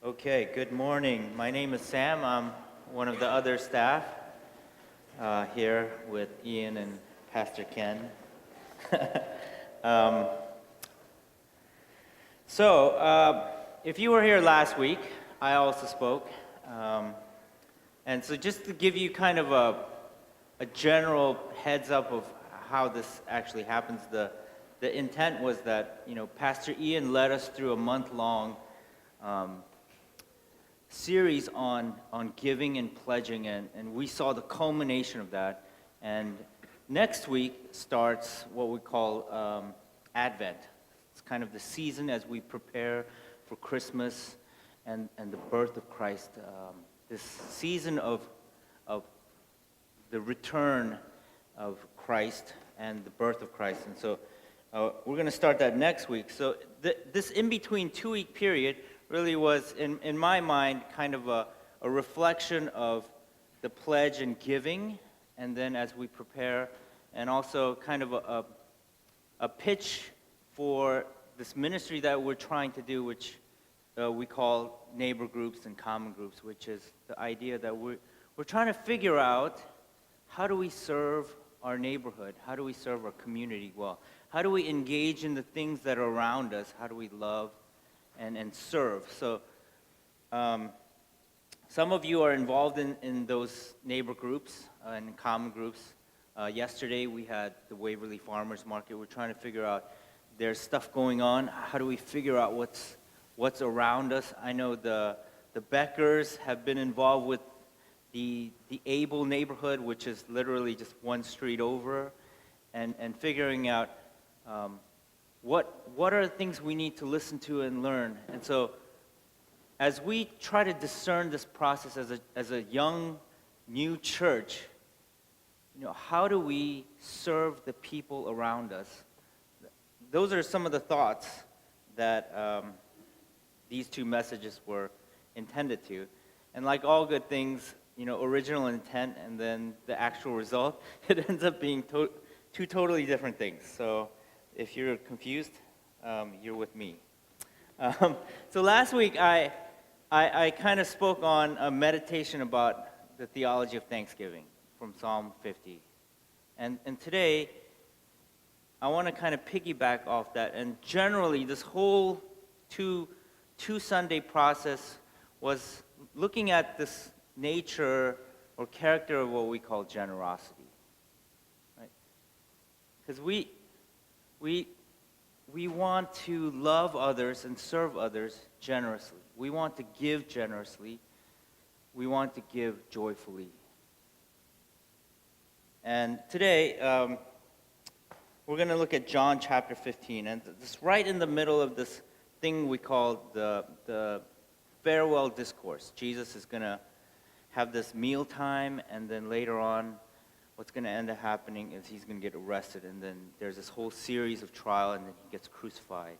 Okay, good morning. My name is Sam. I'm one of the other staff here with Ian and Pastor Ken. um, if you were here last week, I also spoke. And so just to give you kind of a general heads up of how this actually happens, the intent was that, Pastor Ian led us through a month-long series on giving and pledging, and we saw the culmination of that. And next week starts what we call Advent. It's kind of the season as we prepare for Christmas and the birth of Christ. This season of the return of Christ and the birth of Christ. And so we're going to start that next week. So this in-between 2-week period really was, in my mind, kind of a reflection of the pledge and giving, and then as we prepare, and also kind of a pitch for this ministry that we're trying to do, which we call neighbor groups and common groups, which is the idea that we're trying to figure out, how do we serve our neighborhood? How do we serve our community well? How do we engage in the things that are around us? How do we love and serve? So some of you are involved in those neighbor groups and common groups. Yesterday we had the Waverly Farmers Market. We're trying to figure out, there's stuff going on. How do we figure out what's around us? I know the Beckers have been involved with the Able neighborhood, which is literally just one street over, and figuring out what are the things we need to listen to and learn. And so as we try to discern this process as a young, new church, how do we serve the people around us? Those are some of the thoughts that these two messages were intended to. And like all good things, original intent and then the actual result, it ends up being two totally different things. So if you're confused, you're with me. So last week, I kind of spoke on a meditation about the theology of Thanksgiving from Psalm 50. And today, I want to kind of piggyback off that. And generally, this whole two Sunday process was looking at this nature or character of what we call generosity. Right? Because we want to love others and serve others generously. We want to give generously. We want to give joyfully. And today, we're going to look at John chapter 15. And this right in the middle of this thing we call the farewell discourse. Jesus is going to have this meal time, and then later on, what's going to end up happening is he's going to get arrested, and then there's this whole series of trial, and then he gets crucified,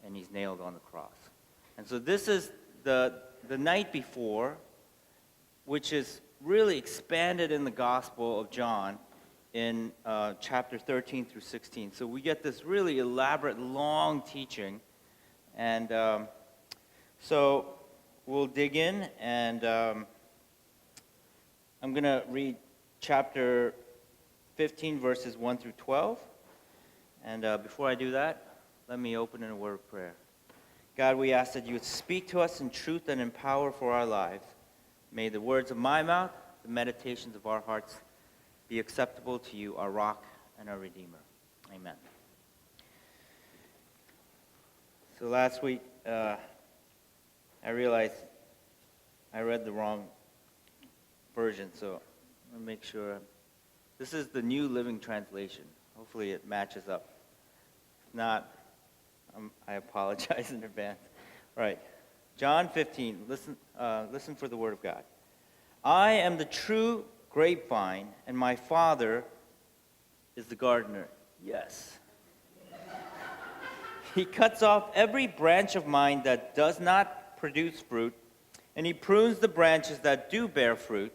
and he's nailed on the cross. And so this is the night before, which is really expanded in the Gospel of John in chapter 13 through 16. So we get this really elaborate, long teaching, and so we'll dig in, and I'm going to read chapter 15, verses 1 through 12. And before I do that, let me open in a word of prayer. God, we ask that you would speak to us in truth and in power for our lives. May the words of my mouth, the meditations of our hearts, be acceptable to you, our rock and our redeemer. Amen. So last week, I realized I read the wrong version, so I'm going to make sure. This is the New Living Translation. Hopefully it matches up. If not, I apologize in advance. All right, John 15. Listen for the word of God. I am the true grapevine, and my Father is the gardener. Yes. He cuts off every branch of mine that does not produce fruit, and he prunes the branches that do bear fruit,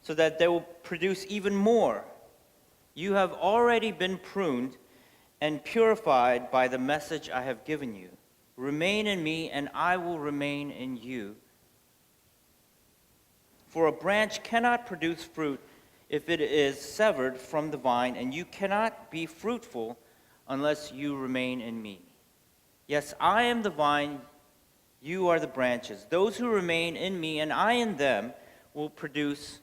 so that they will produce even more. You have already been pruned and purified by the message I have given you. Remain in me, and I will remain in you. For a branch cannot produce fruit if it is severed from the vine, and you cannot be fruitful unless you remain in me. Yes, I am the vine, you are the branches. Those who remain in me and I in them will produce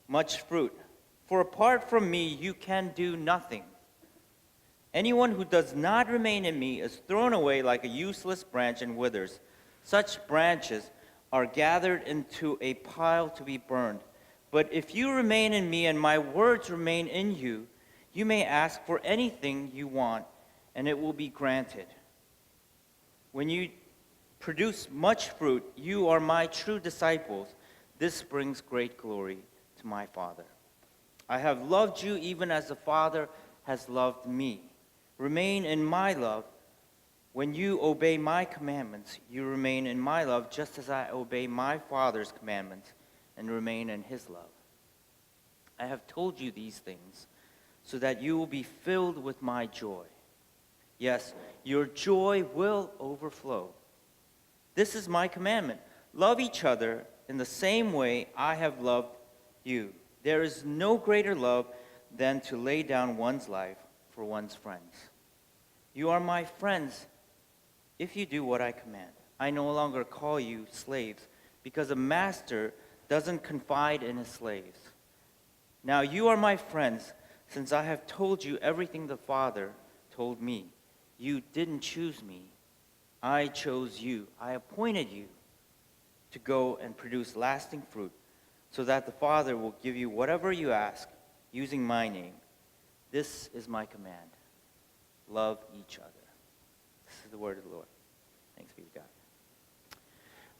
much fruit. For apart from me, you can do nothing. Anyone who does not remain in me is thrown away like a useless branch and withers. Such branches are gathered into a pile to be burned. But if you remain in me and my words remain in you, you may ask for anything you want, and it will be granted. When you produce much fruit, you are my true disciples. This brings great glory to my Father. I have loved you even as the Father has loved me. Remain in my love. When you obey my commandments, you remain in my love, just as I obey my Father's commandments and remain in his love. I have told you these things so that you will be filled with my joy. Yes, your joy will overflow. This is my commandment. Love each other in the same way I have loved you. There is no greater love than to lay down one's life for one's friends. You are my friends if you do what I command. I no longer call you slaves, because a master doesn't confide in his slaves. Now you are my friends, since I have told you everything the Father told me. You didn't choose me. I chose you. I appointed you to go and produce lasting fruit, so that the Father will give you whatever you ask using my name. This is my command. Love each other. This is the word of the Lord. Thanks be to God.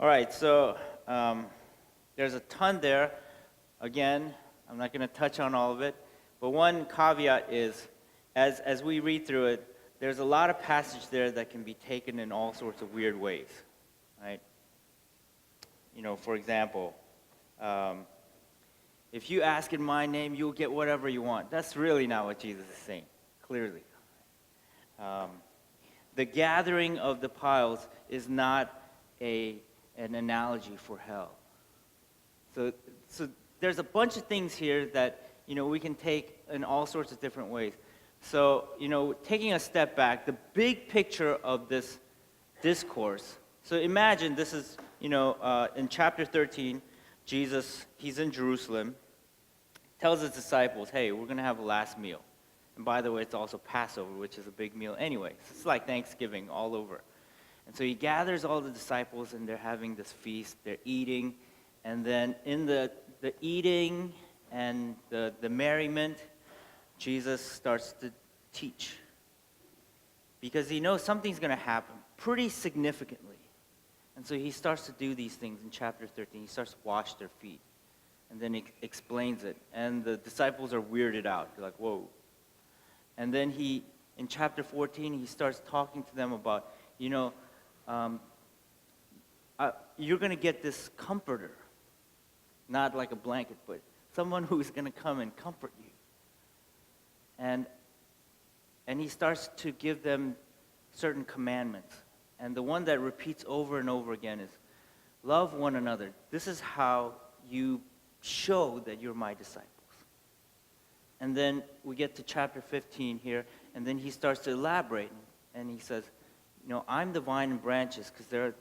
All right, so there's a ton there. Again, I'm not going to touch on all of it, but one caveat is, as we read through it, there's a lot of passage there that can be taken in all sorts of weird ways, right? You know, for example, if you ask in my name, you'll get whatever you want. That's really not what Jesus is saying, clearly. The gathering of the piles is not an analogy for hell. So there's a bunch of things here that, you know, we can take in all sorts of different ways. So, you know, taking a step back, the big picture of this discourse. So imagine this is, you know, in chapter 13, Jesus, he's in Jerusalem, tells his disciples, hey, we're going to have a last meal. And by the way, it's also Passover, which is a big meal anyway. So it's like Thanksgiving all over. And so he gathers all the disciples, and they're having this feast. They're eating. And then in the eating and the merriment, Jesus starts to teach. Because he knows something's going to happen pretty significantly. And so he starts to do these things in chapter 13. He starts to wash their feet. And then he explains it. And the disciples are weirded out. They're like, whoa. And then in chapter 14, he starts talking to them about, you know, you're going to get this comforter. Not like a blanket, but someone who's going to come and comfort you. And he starts to give them certain commandments. And the one that repeats over and over again is, love one another. This is how you show that you're my disciples. And then we get to chapter 15 here, and then he starts to elaborate. And he says, you know, I'm the vine and branches, because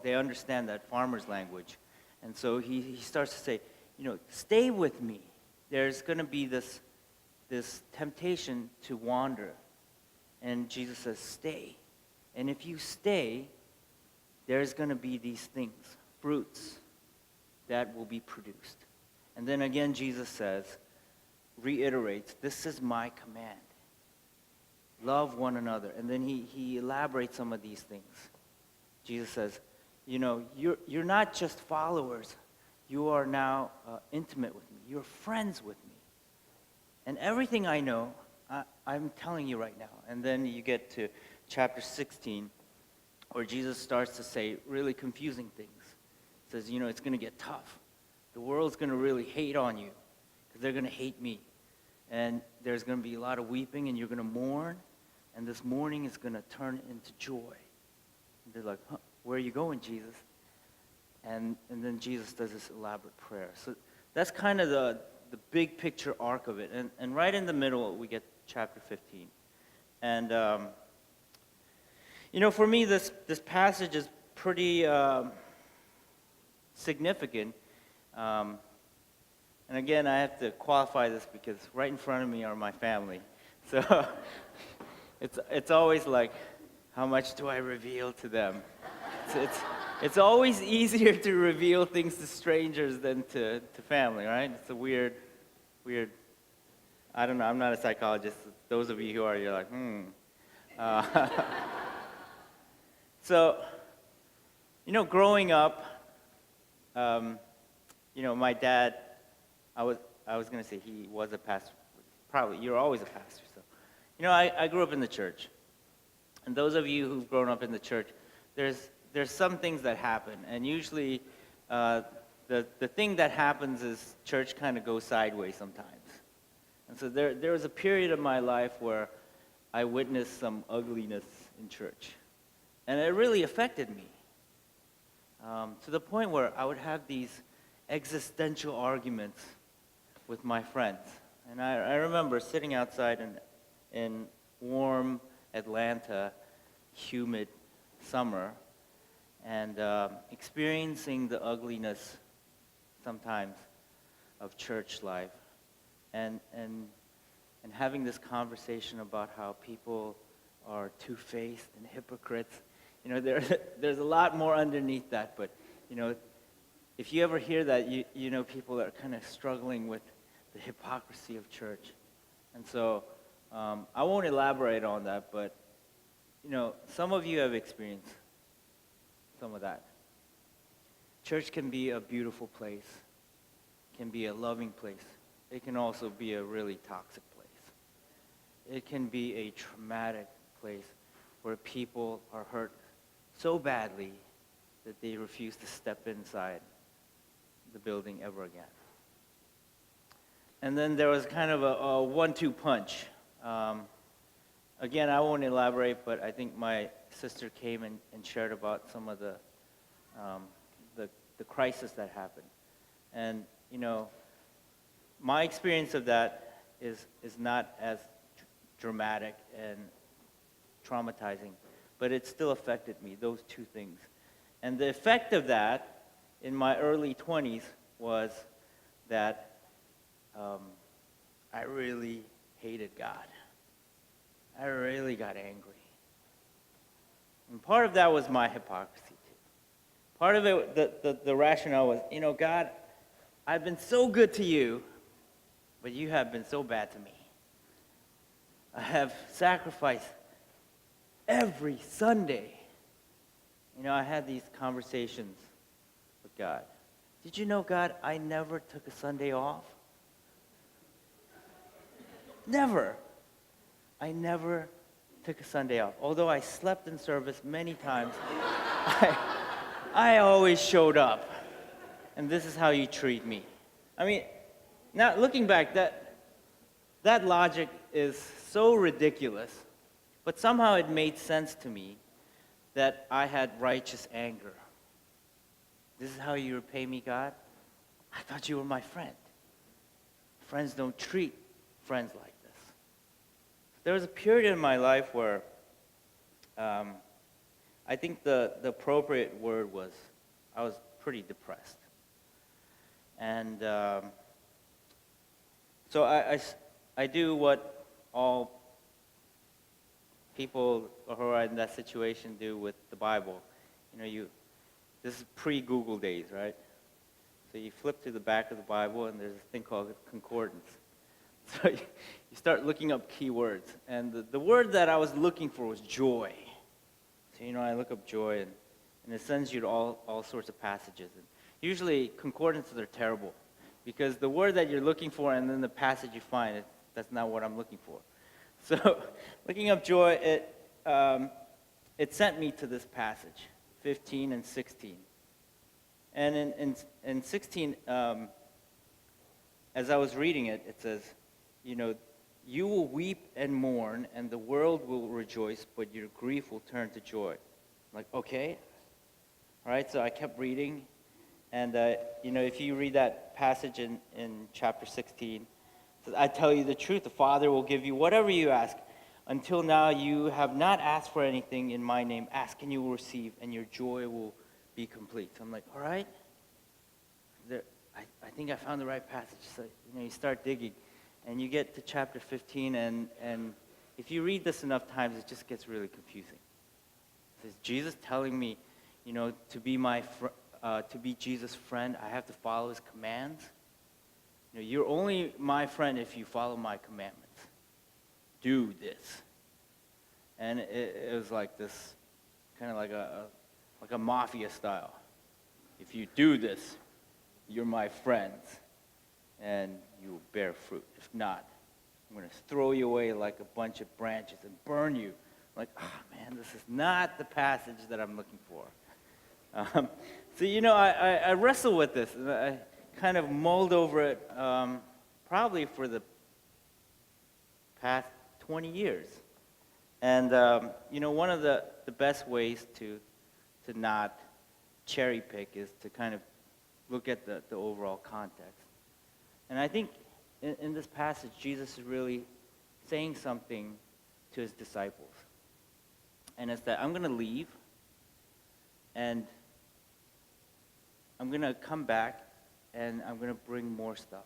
they understand that farmer's language. And so he starts to say, you know, stay with me. There's going to be this temptation to wander. And Jesus says, stay. And if you stay, there's going to be these things, fruits, that will be produced. And then again, Jesus says, reiterates, this is my command. Love one another. And then he elaborates some of these things. Jesus says, you know, you're not just followers. You are now intimate with me. You're friends with me. And everything I know, I'm telling you right now. And then you get to chapter 16, where Jesus starts to say really confusing things. He says, you know, it's going to get tough. The world's going to really hate on you, because they're going to hate me. And there's going to be a lot of weeping, and you're going to mourn. And this mourning is going to turn into joy. And they're like, huh, where are you going, Jesus? And then Jesus does this elaborate prayer. So that's kind of the big picture arc of it. And right in the middle, we get chapter 15. And, for me, this passage is pretty significant. And again, I have to qualify this because right in front of me are my family. So it's always like, how much do I reveal to them? It's always easier to reveal things to strangers than to family, right? It's a weird, I don't know, I'm not a psychologist. Those of you who are, you're like, So, growing up, my dad, I was going to say he was a pastor. Probably, you're always a pastor. So, I grew up in the church. And those of you who've grown up in the church, there's some things that happen. And usually, the thing that happens is church kind of goes sideways sometimes. And so there was a period of my life where I witnessed some ugliness in church. And it really affected me. To the point where I would have these existential arguments with my friends. And I remember sitting outside in warm Atlanta, humid summer, and experiencing the ugliness sometimes of church life, and having this conversation about how people are two-faced and hypocrites. There's a lot more underneath that, but if you ever hear that, people are kind of struggling with the hypocrisy of church. And so I won't elaborate on that, but some of you have experienced some of that. Church can be a beautiful place, can be a loving place. It can also be a really toxic place. It can be a traumatic place where people are hurt so badly that they refuse to step inside the building ever again. And then there was kind of a 1-2 punch. Again, I won't elaborate, but I think my sister came and shared about some of the crisis that happened. And, my experience of that is not as dramatic and traumatizing, but it still affected me, those two things. And the effect of that in my early 20s was that I really hated God. I really got angry. And part of that was my hypocrisy, too. Part of it, the rationale was, God, I've been so good to you, but you have been so bad to me. I have sacrificed every Sunday. I had these conversations with God. Did you know, God, I never took a Sunday off? Never. I never took a Sunday off. Although I slept in service many times, I always showed up. And this is how you treat me. I mean, now looking back, that logic is so ridiculous, but somehow it made sense to me that I had righteous anger. This is how you repay me, God? I thought you were my friend. Friends don't treat friends like this. There was a period in my life where I think the appropriate word was I was pretty depressed. And so I do what all people who are in that situation do with the Bible. This is pre-Google days, right? So you flip to the back of the Bible, and there's a thing called concordance. So you start looking up keywords. And the word that I was looking for was joy. So, I look up joy, and it sends you to all sorts of passages. And usually, concordances are terrible, because the word that you're looking for and then the passage you find, that's not what I'm looking for. So, looking up joy, it sent me to this passage, 15 and 16. And in 16, as I was reading it, it says, you will weep and mourn, and the world will rejoice, but your grief will turn to joy. I'm like, okay. All right, so I kept reading. And, if you read that passage in chapter 16, it says, I tell you the truth, the Father will give you whatever you ask. Until now, you have not asked for anything in my name. Ask and you will receive, and your joy will be complete. So I'm like, all right. I think I found the right passage. So, you start digging, and you get to chapter 15, and if you read this enough times, it just gets really confusing. It says, Jesus telling me, to be to be Jesus' friend, I have to follow his commands. You're only my friend if you follow my commandments. Do this. And it was like this, kind of like a mafia style. If you do this, you're my friends, and you will bear fruit. If not, I'm going to throw you away like a bunch of branches and burn you. I'm like, man, this is not the passage that I'm looking for. I wrestle with this, and I kind of mulled over it probably for the past 20 years. And, one of the best ways to not cherry pick is to kind of look at the overall context. And I think in this passage, Jesus is really saying something to his disciples. And it's that I'm going to leave, and I'm going to come back, and I'm going to bring more stuff.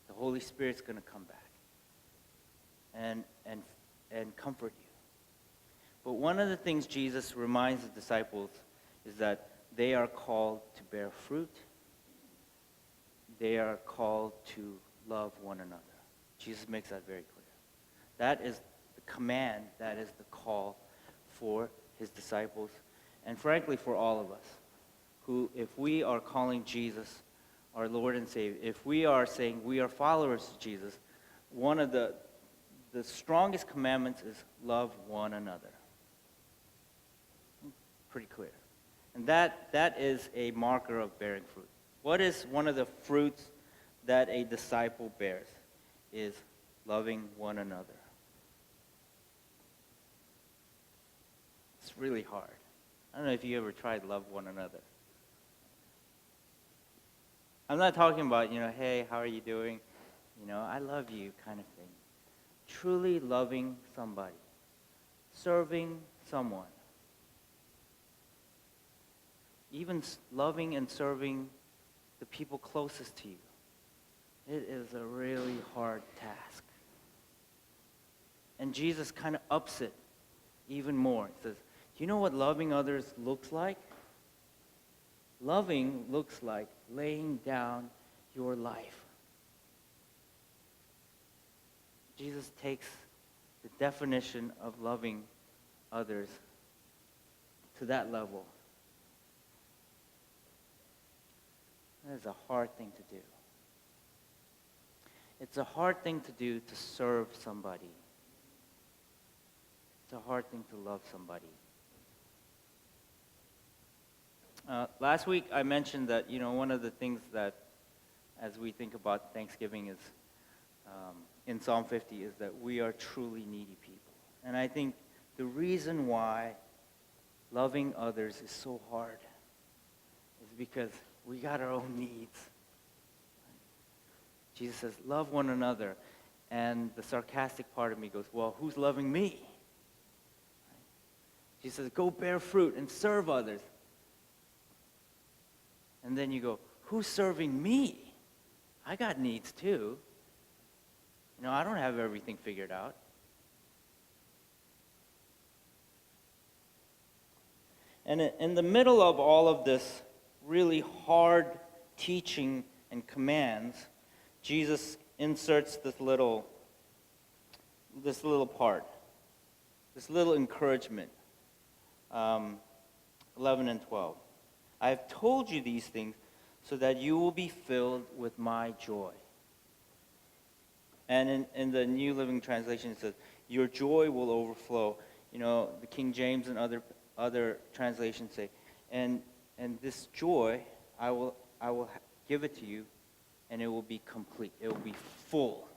The Holy Spirit's going to come back and comfort you. But one of the things Jesus reminds the disciples is that they are called to bear fruit. They are called to love one another. Jesus makes that very clear. That is the command, that is the call for his disciples, and frankly for all of us, who, if we are calling Jesus our Lord and Savior, if we are saying we are followers of Jesus, one of the strongest commandments is love one another. Pretty clear. And that is a marker of bearing fruit. What is one of the fruits that a disciple bears? Is loving one another. It's really hard. I don't know if you ever tried love one another. I'm not talking about, hey, how are you doing? I love you kind of thing. Truly loving somebody. Serving someone. Even loving and serving the people closest to you. It is a really hard task. And Jesus kind of ups it even more. He says, do you know what loving others looks like? Loving looks like laying down your life. Jesus takes the definition of loving others to that level. That is a hard thing to do. It's a hard thing to do to serve somebody. It's a hard thing to love somebody. Last week I mentioned that, one of the things that, as we think about Thanksgiving is, in Psalm 50, is that we are truly needy people. And I think the reason why loving others is so hard is because we got our own needs. Jesus says, love one another. And the sarcastic part of me goes, well, who's loving me? Jesus says, go bear fruit and serve others. And then you go, who's serving me? I got needs too. I don't have everything figured out. And in the middle of all of this really hard teaching and commands, Jesus inserts this little part, this little encouragement. 11 and 12. I have told you these things so that you will be filled with my joy. And in the New Living Translation it says, your joy will overflow. The King James and other translations say, and this joy, I will give it to you, and it will be complete. It will be full.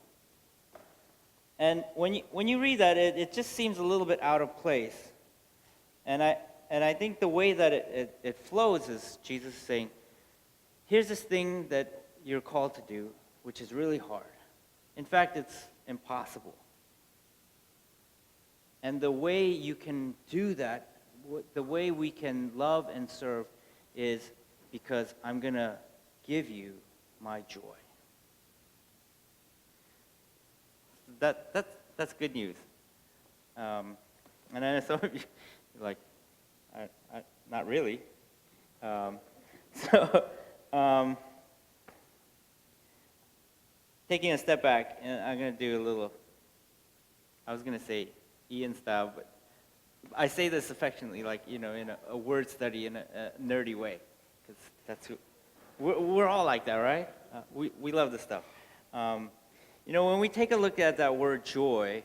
And when you read that, it just seems a little bit out of place. And and I think the way that it flows is Jesus saying, here's this thing that you're called to do, which is really hard. In fact, it's impossible. And the way you can do that, the way we can love and serve is because I'm going to give you my joy. That's good news. And I know some of you are like, not really. Taking a step back, and I'm going to do a little, I was going to say Ian style, but I say this affectionately, like, in a word study in a nerdy way, because that's who, we're all like that, right? We love this stuff. When we take a look at that word joy,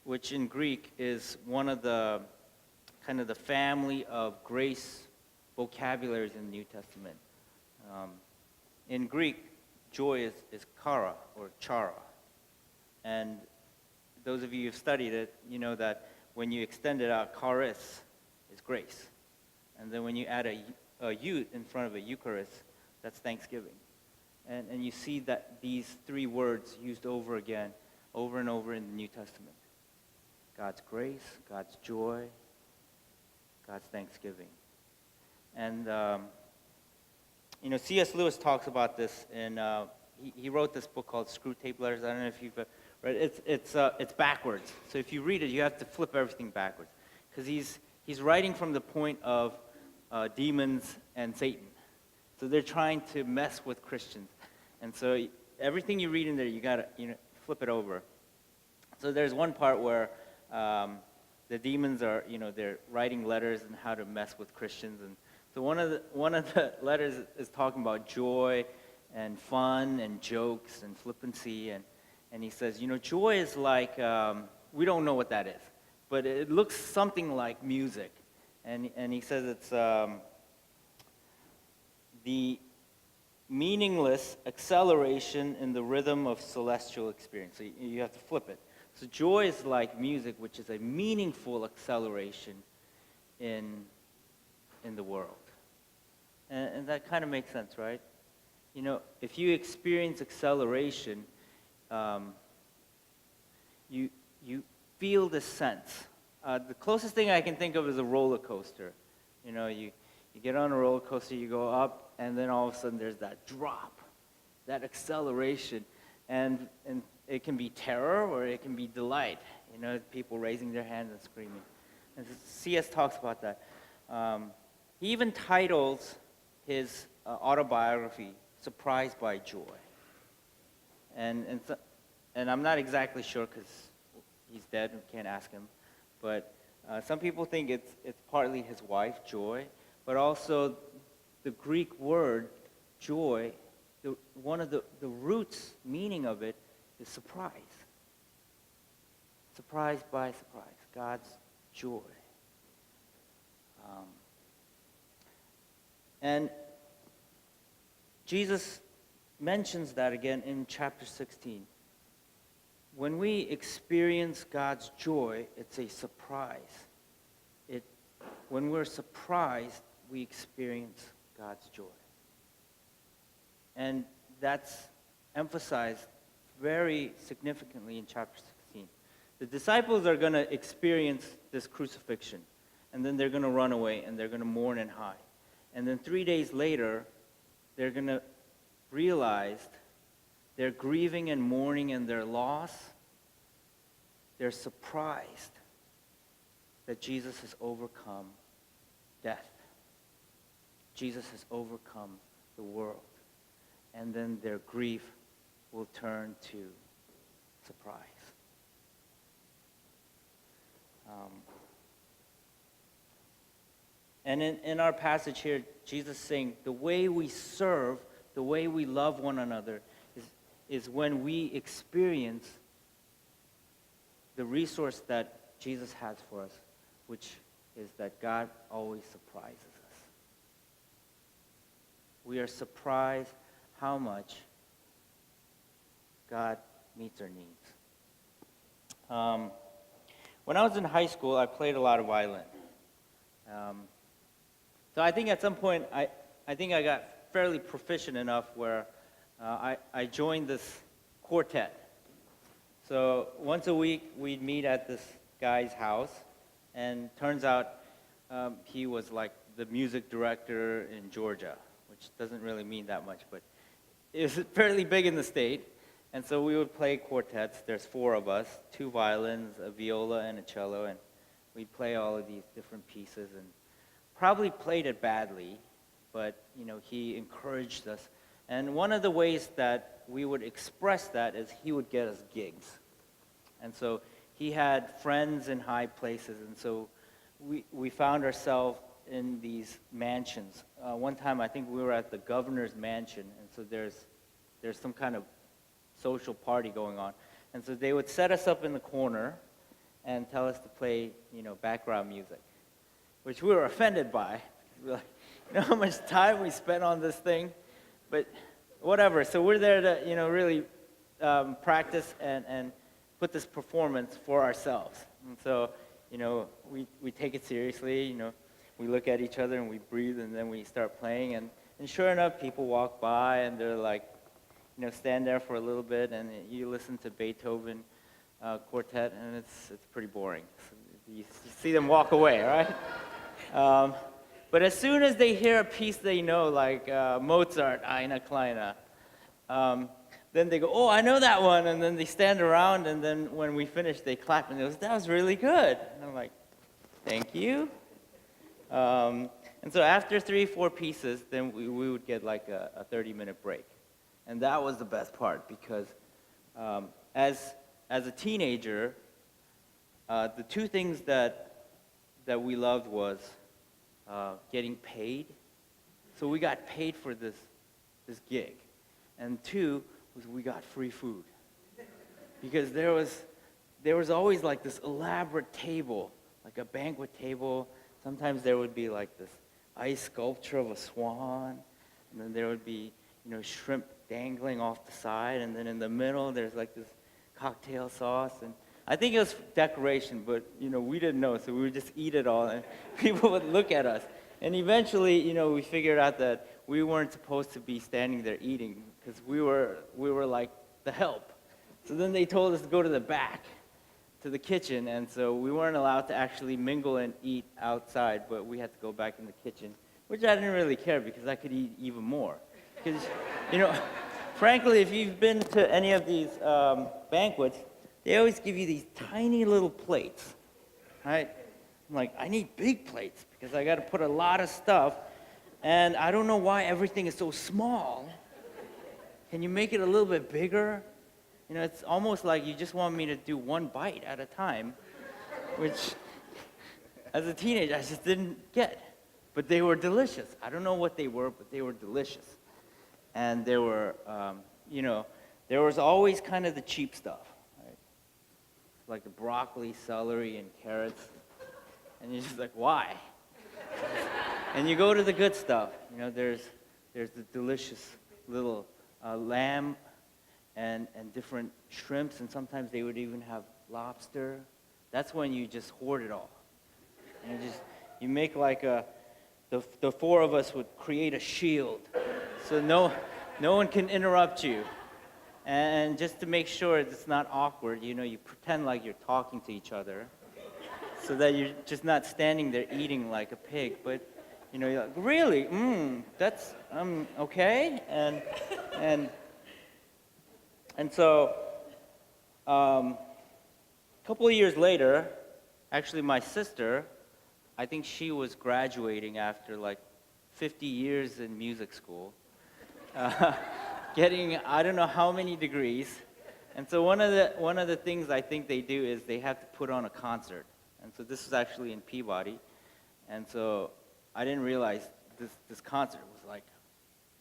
which in Greek is one of the kind of the family of grace vocabularies in the New Testament. In Greek, joy is kara or chara. And those of you who've studied it, you know that when you extend it out, charis is grace. And then when you add a yud in front of a Eucharist, that's thanksgiving. And you see that these three words used over again, over and over in the New Testament. God's grace, God's joy, God's thanksgiving. And, C.S. Lewis talks about this, and he wrote this book called Screw Tape Letters. I don't know if you've read it. It's backwards. So if you read it, you have to flip everything backwards. Because he's writing from the point of demons and Satan. So they're trying to mess with Christians. And so everything you read in there, you got to flip it over. So there's one part where the demons are, they're writing letters on how to mess with Christians. And so one of the letters is talking about joy and fun and jokes and flippancy. And he says, joy is like, we don't know what that is, but it looks something like music. And he says it's the meaningless acceleration in the rhythm of celestial experience. So you have to flip it. So joy is like music, which is a meaningful acceleration in the world. And that kind of makes sense, right? If you experience acceleration, you feel the sense. The closest thing I can think of is a roller coaster. You get on a roller coaster, you go up, and then all of a sudden there's that drop, that acceleration. And it can be terror or it can be delight. People raising their hands and screaming. And C.S. talks about that. He even titles his autobiography, Surprised by Joy. And I'm not exactly sure because he's dead and can't ask him. But some people think it's partly his wife, Joy, but also the Greek word, joy, one of the roots meaning of it is surprise. Surprised by surprise, God's joy. And Jesus mentions that again in chapter 16. When we experience God's joy, it's a surprise. When we're surprised, we experience God's joy. And that's emphasized very significantly in chapter 16. The disciples are going to experience this crucifixion, and then they're going to run away, and they're going to mourn and hide. And then 3 days later, they're going to realize they're grieving and mourning in their loss. They're surprised that Jesus has overcome death. Jesus has overcome the world. And then their grief will turn to surprise. And in our passage here, Jesus is saying the way we serve, the way we love one another is when we experience the resource that Jesus has for us, which is that God always surprises us. We are surprised how much God meets our needs. When I was in high school, I played a lot of violin. Um, so I think at some point, I think I got fairly proficient enough where I joined this quartet. So once a week, we'd meet at this guy's house, and turns out he was like the music director in Georgia, which doesn't really mean that much, but it was fairly big in the state. And so we would play quartets. There's 4 of us, 2 violins, a viola, and a cello, and we'd play all of these different pieces, and probably played it badly, but he encouraged us. And one of the ways that we would express that is he would get us gigs. And so he had friends in high places, and so we found ourselves in these mansions. One time I think we were at the governor's mansion, and so there's some kind of social party going on. And so they would set us up in the corner and tell us to play, background music, which we were offended by. We were like, how much time we spent on this thing? But whatever. So we're there to, really practice and put this performance for ourselves. And so, we take it seriously. We look at each other and we breathe, and then we start playing. And sure enough, people walk by and they're like, stand there for a little bit, and you listen to Beethoven quartet, and it's pretty boring. So you see them walk away, right? But as soon as they hear a piece they know, like Mozart, Eine Kleine, then they go, oh, I know that one, and then they stand around, and then when we finish, they clap, and they go, that was really good. And I'm like, thank you. And so after 3-4 pieces, then we would get like a 30-minute break. And that was the best part, because as a teenager, the 2 things that we loved was getting paid. So we got paid for this gig. And 2 was we got free food. Because there was always like this elaborate table, like a banquet table. Sometimes there would be like this ice sculpture of a swan, and then there would be, shrimp dangling off the side, and then in the middle there's like this cocktail sauce, and I think it was decoration, but we didn't know, so we would just eat it all, and people would look at us. And eventually, we figured out that we weren't supposed to be standing there eating, because we were like the help. So then they told us to go to the back, to the kitchen, and so we weren't allowed to actually mingle and eat outside, but we had to go back in the kitchen, which I didn't really care, because I could eat even more. Because, frankly, if you've been to any of these banquets, they always give you these tiny little plates, right? I'm like, I need big plates, because I got to put a lot of stuff, and I don't know why everything is so small. Can you make it a little bit bigger? It's almost like you just want me to do 1 bite at a time, which, as a teenager, I just didn't get. But they were delicious. I don't know what they were, but they were delicious. And there were, there was always kind of the cheap stuff, right? Like the broccoli, celery, and carrots. And you're just like, why? And you go to the good stuff. There's the delicious little lamb and different shrimps, and sometimes they would even have lobster. That's when you just hoard it all. And you make like the 4 of us would create a shield, so no one can interrupt you. And just to make sure it's not awkward, you pretend like you're talking to each other, so that you're just not standing there eating like a pig, but you're like, really? That's okay. And so a couple of years later, actually my sister, I think she was graduating after like 50 years in music school, getting I don't know how many degrees. And so one of the things I think they do is they have to put on a concert. And so this was actually in Peabody. And so I didn't realize this concert was like,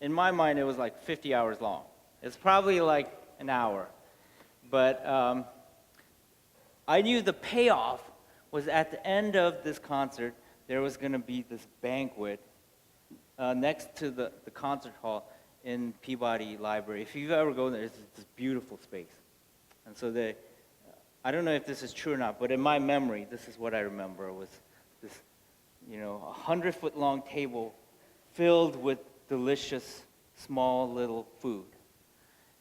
in my mind, it was like 50 hours long. It's probably like an hour. But I knew the payoff was at the end of this concert, there was going to be this banquet next to the concert hall in Peabody Library. If you've ever gone there, it's this beautiful space. And so I don't know if this is true or not, but in my memory, this is what I remember, was this a 100-foot long table filled with delicious, small little food.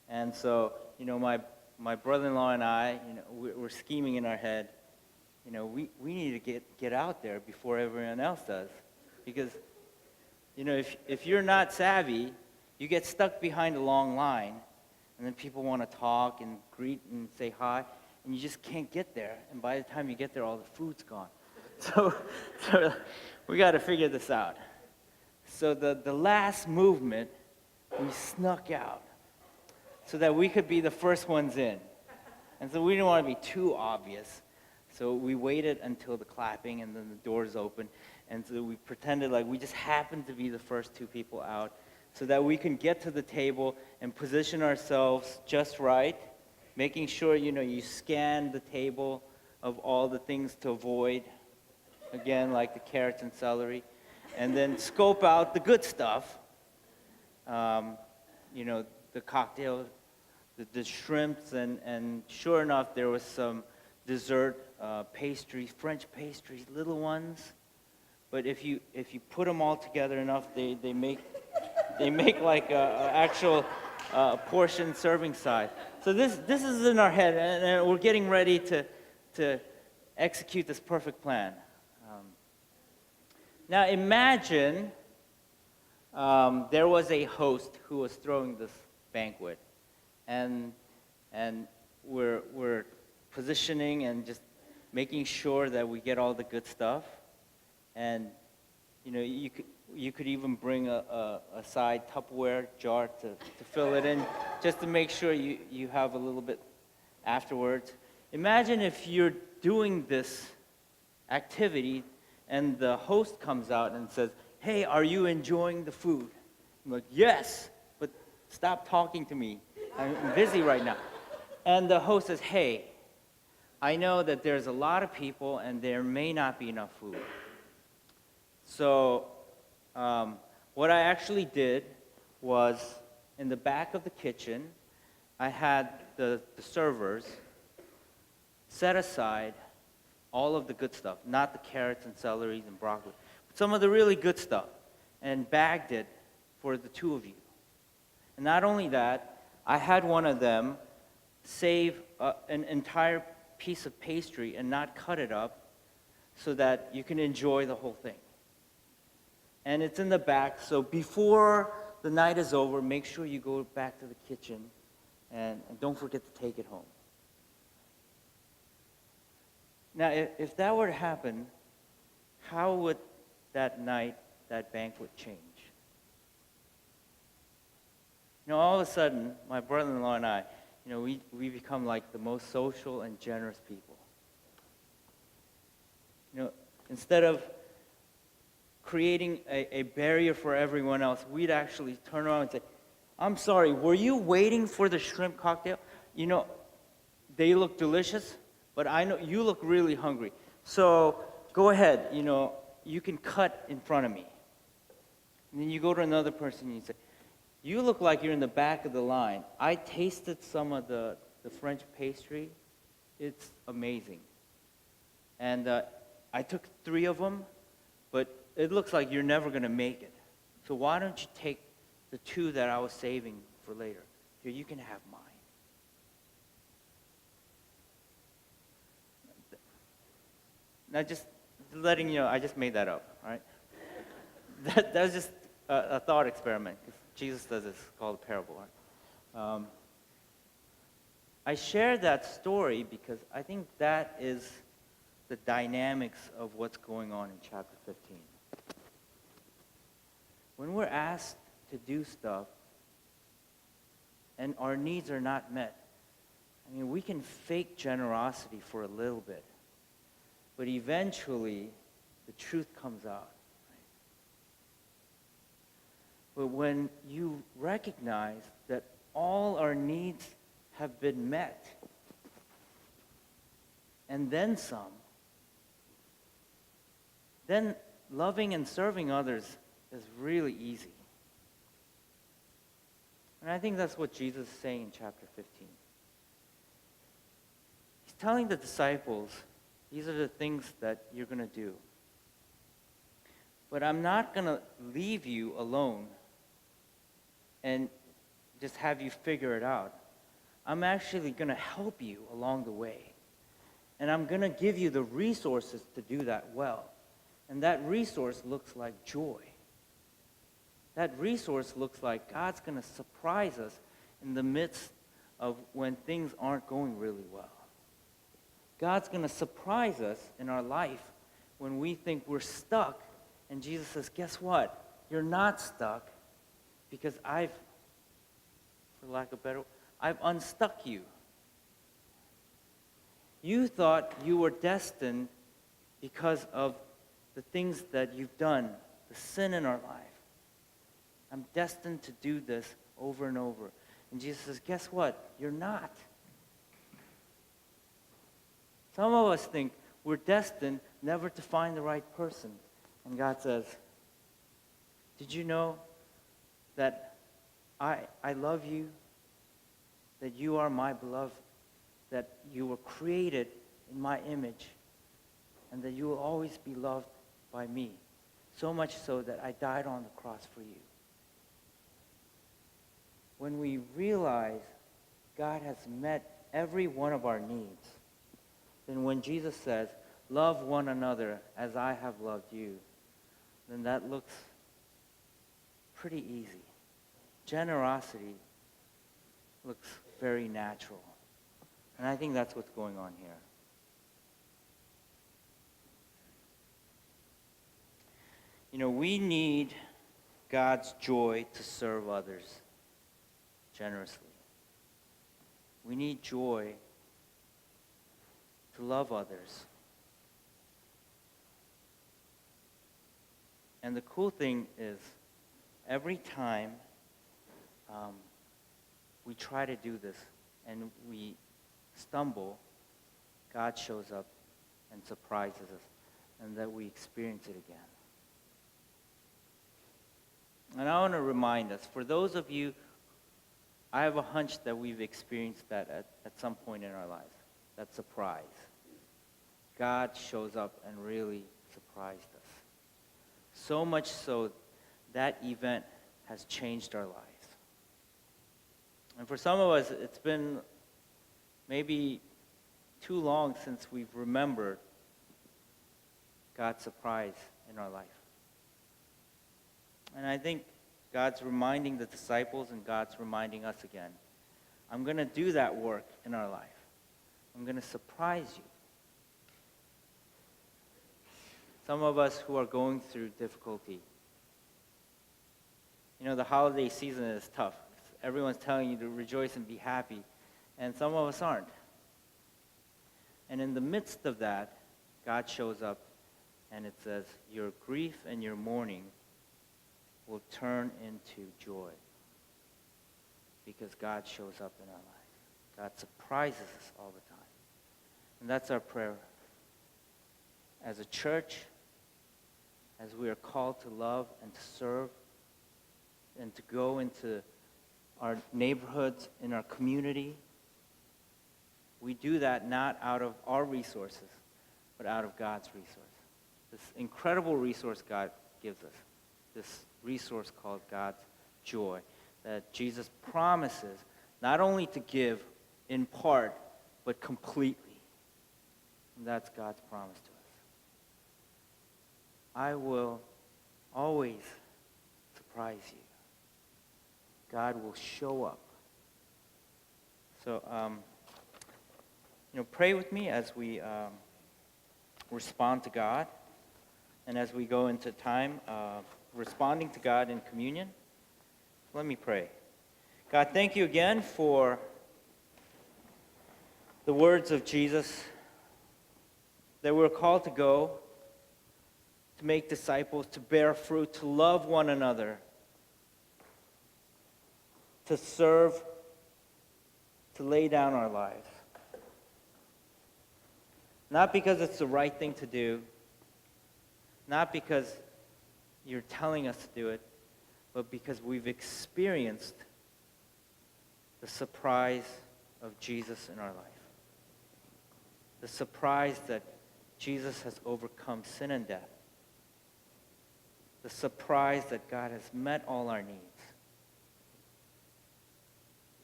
And so, my brother-in-law and I, we're scheming in our head. We need to get out there before everyone else does, because if you're not savvy, you get stuck behind a long line, and then people want to talk and greet and say hi, and you just can't get there. And by the time you get there, all the food's gone. So we got to figure this out. So the last movement, we snuck out so that we could be the first ones in. And so we didn't want to be too obvious. So we waited until the clapping, and then the doors opened. And so we pretended like we just happened to be the first two people out so that we can get to the table and position ourselves just right, making sure, you scan the table of all the things to avoid, again, like the carrots and celery, and then scope out the good stuff, the cocktail, the shrimps, and sure enough, there was some dessert pastries, French pastries, little ones. But if you put them all together enough, they make like a actual portion serving size. So this is in our head, and we're getting ready to execute this perfect plan. Now imagine there was a host who was throwing this banquet, and we're positioning and just making sure that we get all the good stuff, and you could even bring a side Tupperware jar to fill it in, just to make sure you have a little bit afterwards. Imagine if you're doing this activity and the host comes out and says, "Hey, are you enjoying the food?" I'm like, "Yes, but stop talking to me. I'm busy right now." And the host says, "Hey, I know that there's a lot of people and there may not be enough food. So what I actually did was, in the back of the kitchen, I had the servers set aside all of the good stuff, not the carrots and celeries and broccoli, but some of the really good stuff, and bagged it for the two of you. And not only that, I had one of them save an entire piece of pastry and not cut it up so that you can enjoy the whole thing. And it's in the back, so before the night is over, make sure you go back to the kitchen and don't forget to take it home." Now, if that were to happen, how would that night, that banquet change? All of a sudden, my brother-in-law and I, we become like the most social and generous people. Instead of creating a barrier for everyone else, we'd actually turn around and say, "I'm sorry, were you waiting for the shrimp cocktail? They look delicious, but I know you look really hungry. So go ahead, you can cut in front of me." And then you go to another person and you say, "You look like you're in the back of the line. I tasted some of the French pastry. It's amazing. And I took 3 of them, but it looks like you're never going to make it. So why don't you take the 2 that I was saving for later? Here, you can have mine." Now, just letting you know, I just made that up, all right? That was just a thought experiment, because Jesus does this, it's called a parable, right? I share that story because I think that is the dynamics of what's going on in chapter 15. When we're asked to do stuff and our needs are not met, we can fake generosity for a little bit, but eventually the truth comes out. Right? But when you recognize that all our needs have been met, and then some, then loving and serving others is really easy. And I think that's what Jesus is saying in chapter 15. He's telling the disciples, these are the things that you're going to do. But I'm not going to leave you alone and just have you figure it out. I'm actually going to help you along the way. And I'm going to give you the resources to do that well. And that resource looks like joy. That resource looks like God's going to surprise us in the midst of when things aren't going really well. God's going to surprise us in our life when we think we're stuck. And Jesus says, guess what? You're not stuck because I've unstuck you. You thought you were destined because of the things that you've done, the sin in our life. I'm destined to do this over and over. And Jesus says, guess what? You're not. Some of us think we're destined never to find the right person. And God says, did you know that I love you, that you are my beloved, that you were created in my image, and that you will always be loved by me, so much so that I died on the cross for you. When we realize God has met every one of our needs, then when Jesus says, love one another as I have loved you, then that looks pretty easy. Generosity looks very natural. And I think that's what's going on here. You know, we need God's joy to serve others generously. We need joy to love others. And the cool thing is, every time we try to do this and we stumble, God shows up and surprises us, and that we experience it again. And I want to remind us, for those of you, I have a hunch that we've experienced that at some point in our lives, that surprise. God shows up and really surprised us. So much so, that event has changed our lives. And for some of us, it's been maybe too long since we've remembered God's surprise in our life. And I think God's reminding the disciples and God's reminding us again. I'm going to do that work in our life. I'm going to surprise you. Some of us who are going through difficulty. You know, the holiday season is tough. Everyone's telling you to rejoice and be happy, and some of us aren't. And in the midst of that, God shows up, and it says, your grief and your mourning will turn into joy because God shows up in our life. God surprises us all the time. And that's our prayer. As a church, as we are called to love and to serve and to go into our neighborhoods, in our community, we do that not out of our resources, but out of God's resource. This incredible resource God gives us, this resource called God's joy, that Jesus promises not only to give in part, but completely. And that's God's promise to us. I will always surprise you. God will show up. So, pray with me as we respond to God, and as we go into time responding to God in communion. Let me pray. God, thank you again for the words of Jesus, that we're called to go, to make disciples, to bear fruit, to love one another, to serve, to lay down our lives. Not because it's the right thing to do, not because you're telling us to do it, but because we've experienced the surprise of Jesus in our life. The surprise that Jesus has overcome sin and death. the surprise that God has met all our needs.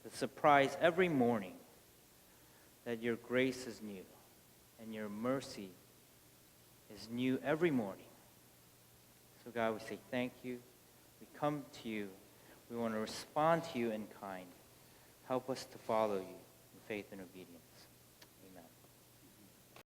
The surprise every morning that your grace is new and your mercy is new every morning. So God, we say thank you. We come to you. We want to respond to you in kind. Help us to follow you in faith and obedience.